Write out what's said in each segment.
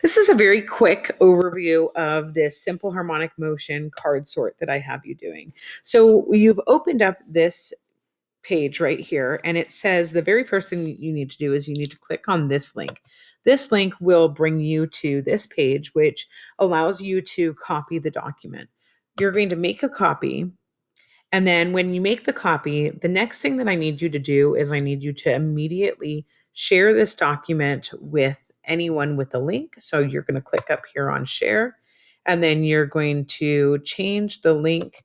This is a very quick overview of this simple harmonic motion card sort that I have you doing. So you've opened up this page right here, and it says the very first thing you need to do is you need to click on this link. This link will bring you to this page, which allows you to copy the document. You're going to make a copy. And then when you make the copy, the next thing that I need you to do is I need you to immediately share this document with anyone with a link. So you're going to click up here on share, and then you're going to change the link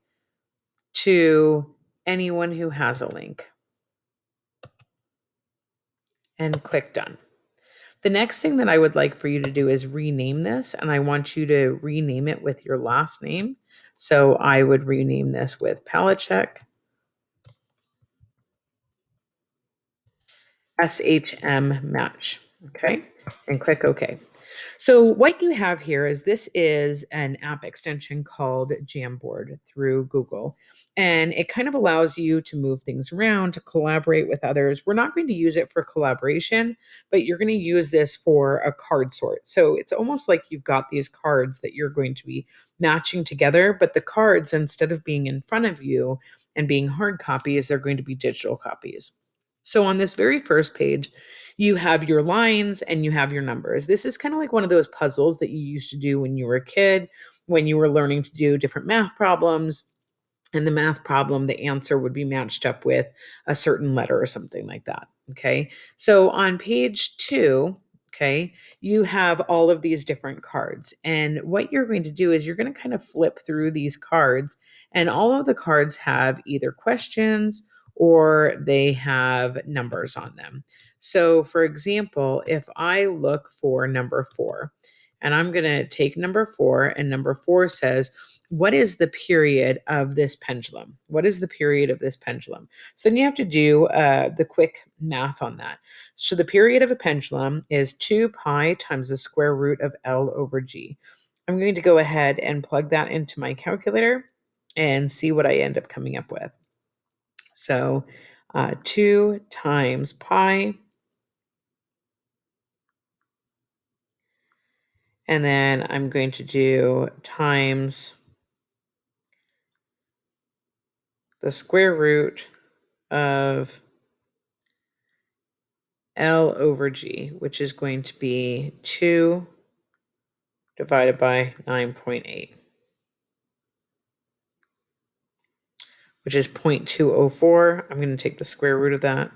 to anyone who has a link and click done. The next thing that I would like for you to do is rename this, and I want you to rename it with your last name. So I would rename this with Palachek SHM match. Okay, and click OK. So what you have here is this is an app extension called Jamboard through Google, and it kind of allows you to move things around, to collaborate with others. We're not going to use it for collaboration, but you're going to use this for a card sort. So it's almost like you've got these cards that you're going to be matching together, but the cards, instead of being in front of you and being hard copies, they're going to be digital copies. So on this very first page, you have your lines and you have your numbers. This is kind of like one of those puzzles that you used to do when you were a kid, when you were learning to do different math problems. And the math problem, the answer would be matched up with a certain letter or something like that. Okay. So on page 2, okay, you have all of these different cards. And what you're going to do is you're going to kind of flip through these cards, and all of the cards have either questions or they have numbers on them. So, for example, if I look for number 4, and I'm going to take number 4, and number 4 says, what is the period of this pendulum? What is the period of this pendulum? So then you have to do the quick math on that. So the period of a pendulum is 2 pi times the square root of L over G. I'm going to go ahead and plug that into my calculator and see what I end up coming up with. So 2 times pi, and then I'm going to do times the square root of L over G, which is going to be 2 divided by 9.8, which is 0.204. I'm going to take the square root of that.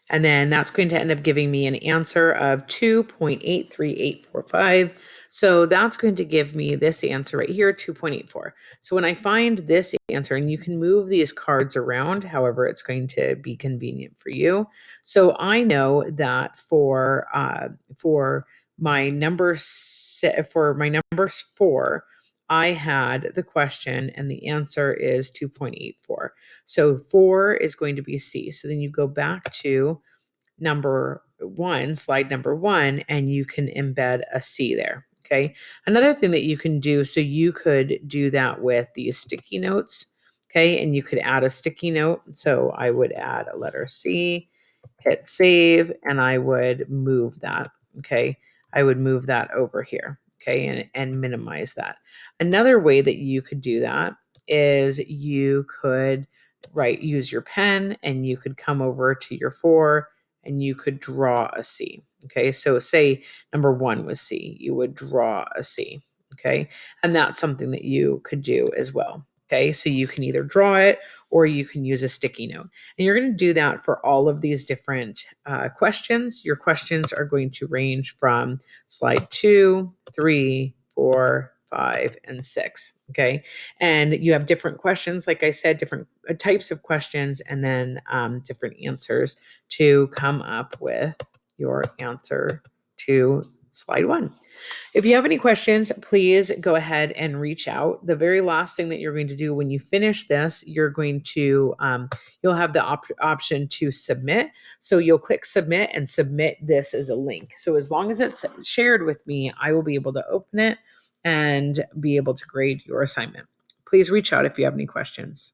And then that's going to end up giving me an answer of 2.83845. So that's going to give me this answer right here, 2.84. So when I find this answer, and you can move these cards around, however it's going to be convenient for you. So I know that for my number 4, I had the question and the answer is 2.84. So 4 is going to be C. So then you go back to number 1, slide number 1, and you can embed a C there. Okay. Another thing that you can do, so you could do that with these sticky notes. Okay. And you could add a sticky note. So I would add a letter C, hit save, and I would move that. Okay. I would move that over here. Okay. And minimize that. Another way that you could do that is you could use your pen, and you could come over to your 4 and you could draw a C. Okay. So say number 1 was C, you would draw a C. Okay. And that's something that you could do as well. Okay. So you can either draw it or you can use a sticky note. And you're going to do that for all of these different questions. Your questions are going to range from slide 2, 3, 4, 5, and 6. Okay. And you have different questions, like I said, different types of questions, and then different answers to come up with your answer to slide 1. If you have any questions, please go ahead and reach out. The very last thing that you're going to do when you finish this, you're going to, you'll have the option to submit. So you'll click submit and submit this as a link. So as long as it's shared with me, I will be able to open it and be able to grade your assignment. Please reach out if you have any questions.